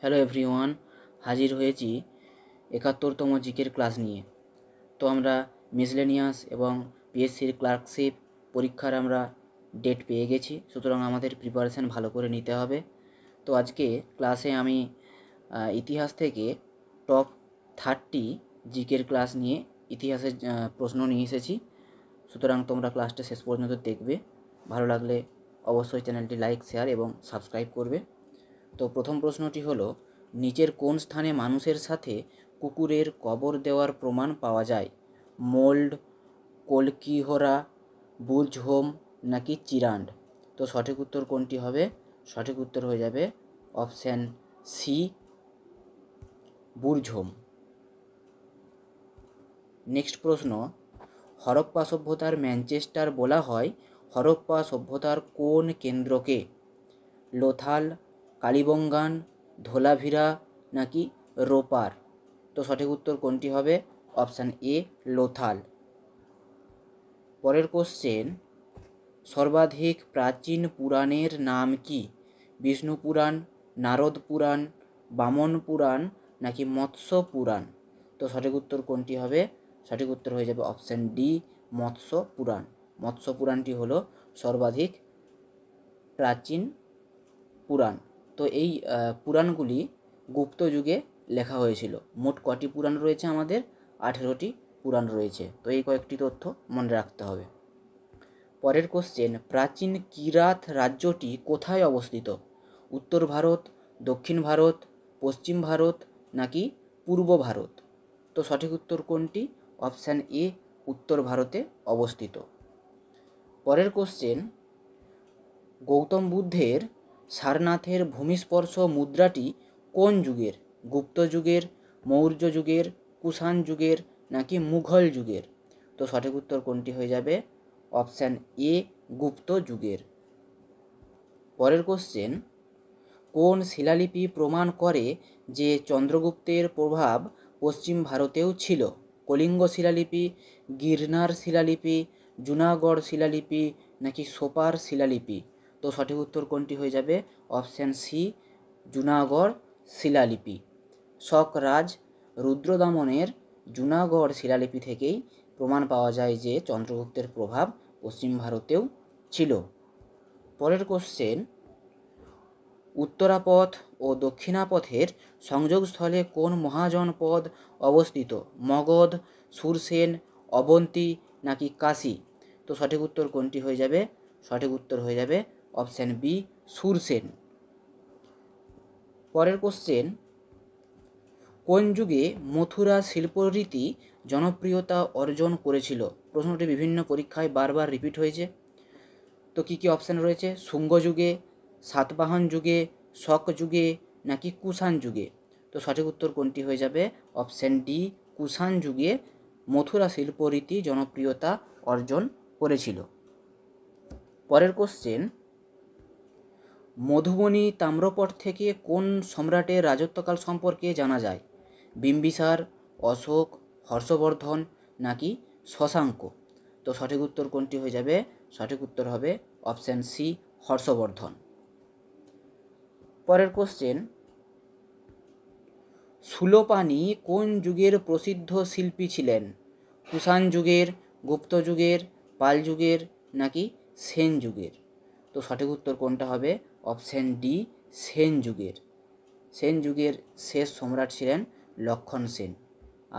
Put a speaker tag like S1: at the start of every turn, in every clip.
S1: Hello everyone, হাজির হয়েছি ৭১তম জিকের ক্লাস নিয়ে। তো আমরা মিসলেনিয়াস এবং পিএসসির ক্লার্কশিপ পরীক্ষার আমরা ডেট পেয়ে গেছি, সুতরাং আমাদের প্রিপারেশান ভালো করে নিতে হবে। তো আজকে ক্লাসে আমি ইতিহাস থেকে টপ 30 জিকের ক্লাস নিয়ে ইতিহাসের প্রশ্ন নিয়ে এসেছি। সুতরাং তোমরা ক্লাসটা শেষ পর্যন্ত দেখবে। ভালো লাগলে অবশ্যই চ্যানেলটি লাইক, শেয়ার এবং সাবস্ক্রাইব করবে। তো প্রথম প্রশ্নটি হলো, নিচের কোন স্থানে মানুষের সাথে কুকুরের কবর দেওয়ার প্রমাণ পাওয়া যায়? মোল্ড, কলকিহোরা, বুর্জহোম নাকি চিরান্ড? তো সঠিক উত্তর কোনটি হবে? সঠিক উত্তর হয়ে যাবে অপশান সি, বুর্জহোম। নেক্সট প্রশ্ন, হরপ্পা সভ্যতার ম্যানচেস্টার বলা হয় হরপ্পা সভ্যতার কোন কেন্দ্রকে? লোথাল, কালিবঙ্গান, ধোলাভিরা নাকি রোপার? তো সঠিক উত্তর কোনটি হবে? Option A, Lothal. পরের কোশ্চেন, সর্বাধিক প্রাচীন পুরাণের নাম কি? বিষ্ণু পুরাণ, নারদ পুরাণ, বামন পুরাণ নাকি মৎস্য পুরাণ? তো সঠিক উত্তর কোনটি হবে? সঠিক উত্তর হয়ে যাবে অপশান ডি, মৎস্য পুরাণ। মৎস্য পুরাণটি হলো সর্বাধিক প্রাচীন পুরাণ। তো এই পুরাণগুলি গুপ্ত যুগে লেখা হয়েছিল। মোট কটি পুরাণ রয়েছে আমাদের? 18টি পুরাণ রয়েছে। তো এই কয়েকটি তথ্য মনে রাখতে হবে। পরের কোশ্চেন, প্রাচীন কিরাত রাজ্যটি কোথায় অবস্থিত? উত্তর ভারত, দক্ষিণ ভারত, পশ্চিম ভারত নাকি পূর্ব ভারত? তো সঠিক উত্তর কোনটি? অপশান এ, উত্তর ভারতে অবস্থিত। পরের কোশ্চেন, গৌতম বুদ্ধের সারনাথের ভূমিস্পর্শ মুদ্রাটি কোন যুগের? গুপ্ত যুগের, মৌর্য যুগের, কুষাণ যুগের নাকি মুঘল যুগের? তো সঠিক উত্তর কোনটি হয়ে যাবে? অপশান এ, গুপ্ত যুগের। পরের কোশ্চেন, কোন শিলালিপি প্রমাণ করে যে চন্দ্রগুপ্তের প্রভাব পশ্চিম ভারতেও ছিল? কলিঙ্গ শিলালিপি, গিরনার শিলালিপি, জুনাগড় শিলালিপি নাকি সোপার শিলালিপি? তো সঠিক উত্তর কোনটি হয়ে যাবে? অপশান সি, জুনাগড় শিলালিপি। শক রাজ রুদ্রদমনের জুনাগড় শিলালিপি থেকেই প্রমাণ পাওয়া যায় যে চন্দ্রগুপ্তের প্রভাব পশ্চিম ভারতেও ছিল। পরের কোশ্চেন, উত্তরাপথ ও দক্ষিণাপথের সংযোগস্থলে কোন মহাজনপদ অবস্থিত? মগধ, সুরসেন, অবন্তী নাকি কাশী? তো সঠিক উত্তর কোনটি হয়ে যাবে? সঠিক উত্তর হয়ে যাবে অপশান বি, সুরসেন। পরের কোশ্চেন, কোন যুগে মথুরা শিল্পরীতি জনপ্রিয়তা অর্জন করেছিল? প্রশ্নটি বিভিন্ন পরীক্ষায় বারবার রিপিট হয়েছে। তো কী কী অপশান রয়েছে? শুঙ্গ যুগে, সাতবাহন যুগে, শক যুগে নাকি কুষাণ যুগে? তো সঠিক উত্তর কোনটি হয়ে যাবে? অপশান ডি, কুষাণ যুগে মথুরা শিল্পরীতি জনপ্রিয়তা অর্জন করেছিল। পরের কোশ্চেন, মধুবনী তাম্রপট থেকে কোন সম্রাটের রাজত্বকাল সম্পর্কে জানা যায়? বিম্বিসার, অশোক, হর্ষবর্ধন নাকি শশাঙ্ক? তো সঠিক উত্তর কোনটি হয়ে যাবে? সঠিক উত্তর হবে অপশান সি, হর্ষবর্ধন। পরের কোশ্চেন, সুলোপানি কোন যুগের প্রসিদ্ধ শিল্পী ছিলেন? কুষাণ যুগের, গুপ্ত যুগের, পাল যুগের নাকি সেন যুগের? তো সঠিক উত্তর কোনটা হবে? অপশান ডি, সেন যুগের। সেন যুগের শেষ সম্রাট ছিলেন লক্ষণ সেন,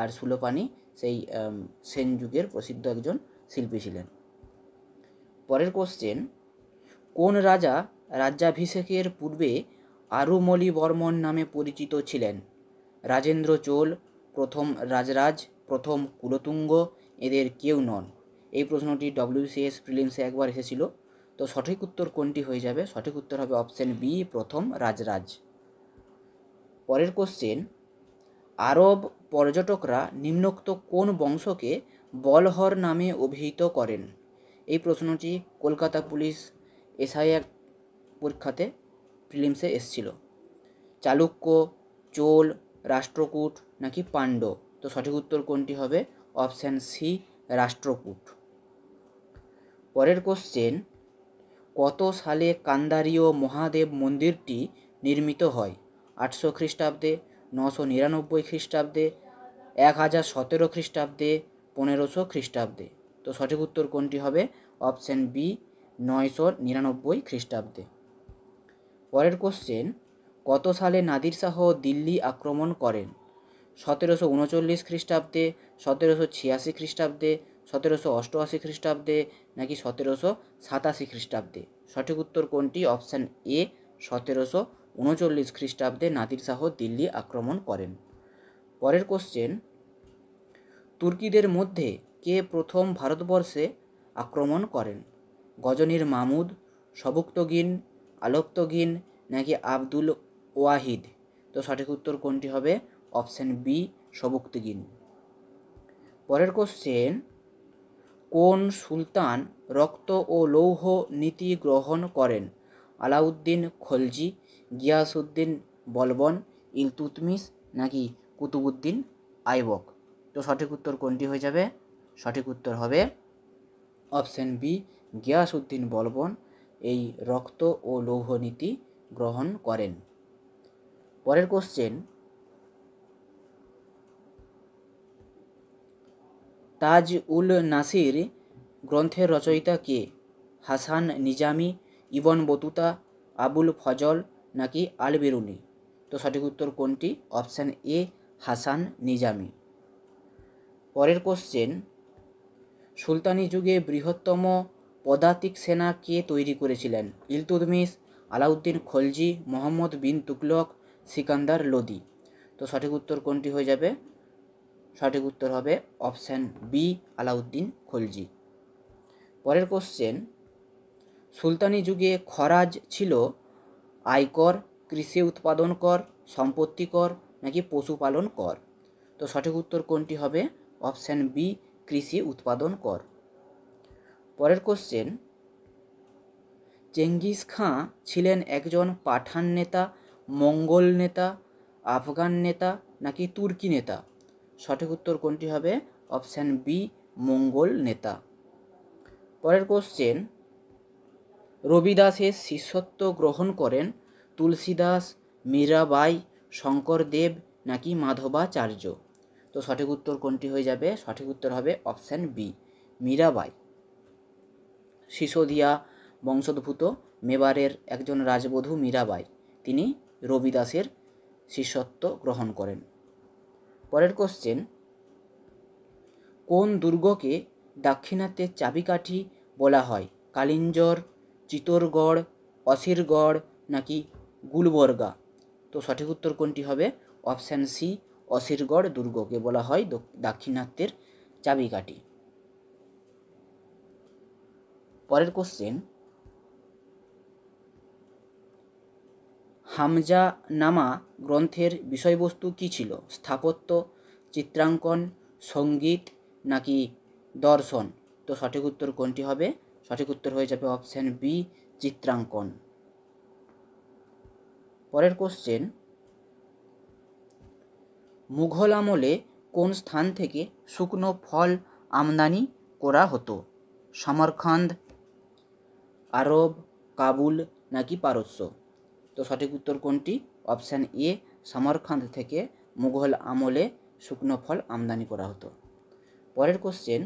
S1: আর সুলোপানি সেই সেন যুগের প্রসিদ্ধ একজন শিল্পী ছিলেন। পরের কোশ্চেন, কোন রাজা রাজ্যাভিষেকের পূর্বে আরুমলিবর্মন নামে পরিচিত ছিলেন? রাজেন্দ্র চোল, প্রথম রাজরাজ, প্রথম কুলোতুঙ্গ, এদের কেউ নন? এই প্রশ্নটি WBCS প্রিলিমসে একবার এসেছিল। তো সঠিক উত্তর কোনটি হয়ে যাবে? সঠিক উত্তর হবে অপশান বি, প্রথম রাজরাজ। পরের কোশ্চেন, আরব পর্যটকরা নিম্নোক্ত কোন বংশকে বলহর নামে অভিহিত করেন? এই প্রশ্নটি কলকাতা পুলিশ SI পরীক্ষাতে প্রিলিমসে এসেছিল। চালুক্য, চোল, রাষ্ট্রকূট নাকি পাণ্ড্য? তো সঠিক উত্তর কোনটি হবে? Option C, Rashtrakuta. পরের কোশ্চেন, কত সালে কান্দারীয় মহাদেব মন্দিরটি নির্মিত হয়? 800 খ্রিস্টাব্দে, 999 খ্রিস্টাব্দে, 1017 খ্রিস্টাব্দে, 1500 খ্রিস্টাব্দে। তো সঠিক উত্তর কোনটি হবে? অপশান বি, 999 খ্রিস্টাব্দে। পরের কোশ্চেন, কত সালে নাদির শাহ দিল্লি আক্রমণ করেন? 1739 খ্রিস্টাব্দে, 1786 খ্রিস্টাব্দে, 1788 খ্রিস্টাব্দে, নাকি 1787 খ্রিস্টাব্দে? সঠিক উত্তর কোনটি? অপশান এ, 1739 খ্রিস্টাব্দে নাদির শাহ দিল্লি আক্রমণ করেন। পরের কোশ্চেন, তুর্কিদের মধ্যে কে প্রথম ভারতবর্ষে আক্রমণ করেন? গজনীর মামুদ, সবুক্তগিন, আলোক্তগিন, নাকি আব্দুল ওয়াহিদ? তো সঠিক উত্তর কোনটি হবে? Option B, Sabuktigin. পরের কোশ্চেন, কোন সুলতান রক্ত ও লৌহ নীতি গ্রহণ করেন? আলাউদ্দিন খলজি, গিয়াসউদ্দিন বলবন, ইলতুৎমিশ, নাকি কুতুবউদ্দিন আইবক? তো সঠিক উত্তর কোনটি হয়ে যাবে? সঠিক উত্তর হবে অপশান বি, গিয়াসউদ্দিন বলবন এই রক্ত ও লৌহ নীতি গ্রহণ করেন। পরের কোশ্চেন, তাজ উল নাসির গ্রন্থের রচয়িতা কে? হাসান নিজামি, ইবন বতুতা, আবুল ফজল, নাকি আল বেরুনি? তো সঠিক উত্তর কোনটি? Option A, Hasan Nizami. পরের কোশ্চেন, সুলতানি যুগে বৃহত্তম পদাতিক সেনা কে তৈরি করেছিলেন? ইলতুৎমিশ, আলাউদ্দিন খলজি, মোহাম্মদ বিন তুগলক, সিকান্দার লোদি? তো সঠিক উত্তর কোনটি হয়ে যাবে? সঠিক উত্তর হবে অপশান বি, আলাউদ্দিন খলজি। পরের কোশ্চেন, সুলতানি যুগে খরাজ ছিল আয়কর, কৃষি উৎপাদন কর, সম্পত্তি কর, নাকি পশুপালন কর? তো সঠিক উত্তর কোনটি হবে? অপশান বি, কৃষি উৎপাদন কর। পরের কোশ্চেন, চেঙ্গিস খাঁ ছিলেন একজন পাঠান নেতা, মঙ্গল নেতা, আফগান নেতা, নাকি তুর্কি নেতা? সঠিক উত্তর কোনটি হবে? অপশান বি, মঙ্গল নেতা। পরের কোশ্চেন, রবিদাসের শিষ্যত্ব গ্রহণ করেন তুলসীদাস, মীরাবাই, শঙ্করদেব, নাকি মাধবাচার্য? তো সঠিক উত্তর কোনটি হয়ে যাবে? সঠিক উত্তর হবে অপশান বি, মীরাবাই। সিসোদিয়া বংশোদ্ভূত মেবারের একজন রাজবধূ মীরাবাই, তিনি রবিদাসের শিষ্যত্ব গ্রহণ করেন। পরের কোশ্চেন, কোন দুর্গকে দাক্ষিণাত্যের চাবিকাঠি বলা হয়? কালিঞ্জর, চিতোরগড়, অসিরগড়, নাকি গুলবর্গা? তো সঠিক উত্তর কোনটি হবে? অপশান সি, অসিরগড় দুর্গকে বলা হয় দাক্ষিণাত্যের চাবিকাঠি। পরের কোশ্চেন, হামজানামা গ্রন্থের বিষয়বস্তু কী ছিল? স্থাপত্য, চিত্রাঙ্কন, সঙ্গীত, নাকি দর্শন? তো সঠিক উত্তর কোনটি হবে? সঠিক উত্তর হয়ে যাবে অপশান বি, চিত্রাঙ্কন। পরের কোশ্চেন, মুঘল আমলে কোন স্থান থেকে শুকনো ফল আমদানি করা হতো? সমরখন্দ, আরব, কাবুল, নাকি পারস্য? তো সঠিক উত্তর কোনটি? অপশান এ, সমরখন্দ থেকে মুঘল আমলে শুকনো ফল আমদানি করা হতো। পরের কোশ্চেন,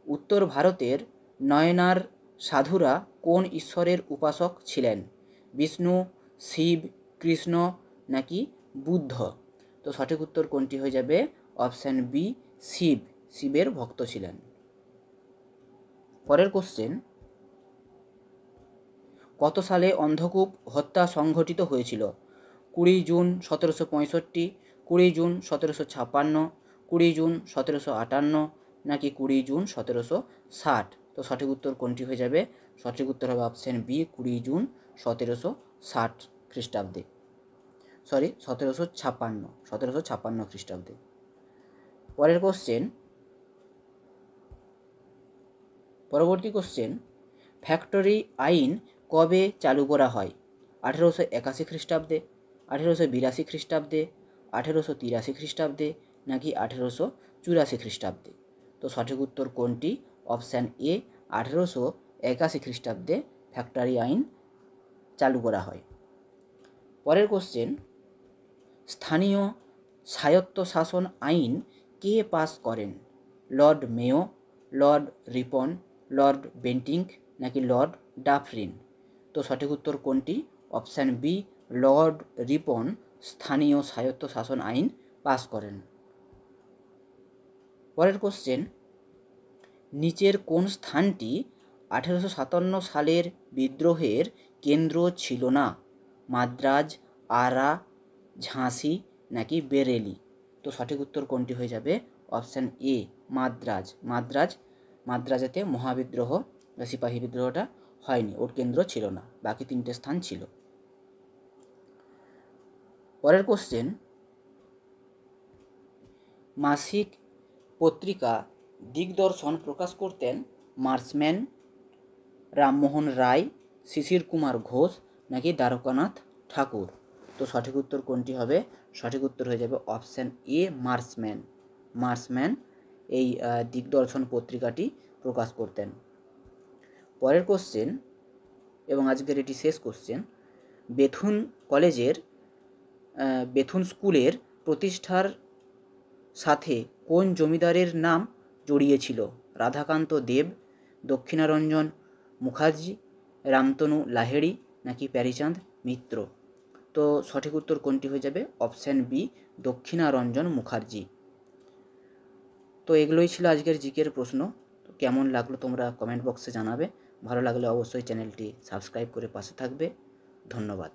S1: উত্তর ভারতের নয়নার সাধুরা কোন ঈশ্বরের উপাসক ছিলেন? বিষ্ণু, শিব, কৃষ্ণ, নাকি বুদ্ধ? তো সঠিক উত্তর কোনটি হয়ে যাবে? অপশান বি, শিব, শিবের ভক্ত ছিলেন। পরের কোশ্চেন, কত সালে অন্ধকূপ হত্যা সংঘটিত হয়েছিল? 20 জুন 1765, 20 জুন 1756, 20 জুন 1758, নাকি 20 জুন 1760? তো সঠিক উত্তর কোনটি হয়ে যাবে? সঠিক উত্তর হবে অপশান বি, 20 জুন 1760 খ্রিস্টাব্দে, 1756 খ্রিস্টাব্দে। পরের কোশ্চেন, পরবর্তী কোশ্চেন, ফ্যাক্টরি আইন কবে চালু করা হয়? 1881 খ্রিস্টাব্দে, 1882 খ্রিস্টাব্দে, 1883 খ্রিস্টাব্দে, নাকি 1884 খ্রিস্টাব্দে? তো সঠিক উত্তর কোনটি? অপশান এ, 1881 খ্রিস্টাব্দে ফ্যাক্টরি আইন চালু করা হয়। পরের কোশ্চেন, স্থানীয় স্বায়ত্তশাসন আইন কে পাস করেন? Lord Mayo, Lord Ripon, Lord Bentinck নাকি লর্ড ডাফরিন? তো সঠিক উত্তর কোনটি? অপশান বি, লর্ড রিপন স্থানীয় স্বায়ত্তশাসন আইন পাস করেন। পরের কোশ্চেন, নিচের কোন স্থানটি 1857 সালের বিদ্রোহের কেন্দ্র ছিল না? মাদ্রাজ, আরা, ঝাঁসি নাকি বেরেলি? তো সঠিক উত্তর কোনটি হয়ে যাবে? Option A, Madras. মাদ্রাজেতে মহাবিদ্রোহ বা সিপাহী বিদ্রোহটা হয়নি, ওর কেন্দ্র ছিল না, বাকি 3টে স্থান ছিল। পরের কোশ্চেন, মাসিক পত্রিকা দিগদর্শন প্রকাশ করতেন মার্সম্যান, রামমোহন রায়, শিশির কুমার ঘোষ নাকি দ্বারকানাথ ঠাকুর? তো সঠিক উত্তর কোনটি হবে? সঠিক উত্তর হয়ে যাবে অপশান এ, মার্সম্যান এই দিগদর্শন পত্রিকাটি প্রকাশ করতেন। পরের কোশ্চেন, এবং আজকের এটি শেষ কোশ্চেন, বেথুন স্কুলের প্রতিষ্ঠার সাথে কোন জমিদারের নাম জড়িয়েছিল? রাধাকান্ত দেব, দক্ষিণারঞ্জন মুখার্জি, রামতনু লাহিড়ী নাকি প্যারীচাঁদ মিত্র? তো সঠিক উত্তর কোনটি হয়ে যাবে? Option B, Dakshinaranjan Mukherjee. তো এগুলোই ছিল আজকের জিকের প্রশ্ন। তো কেমন লাগলো তোমরা কমেন্ট বক্সে জানাবে। ভালো লাগলে অবশ্যই চ্যানেলটি সাবস্ক্রাইব করে পাশে থাকবে। ধন্যবাদ।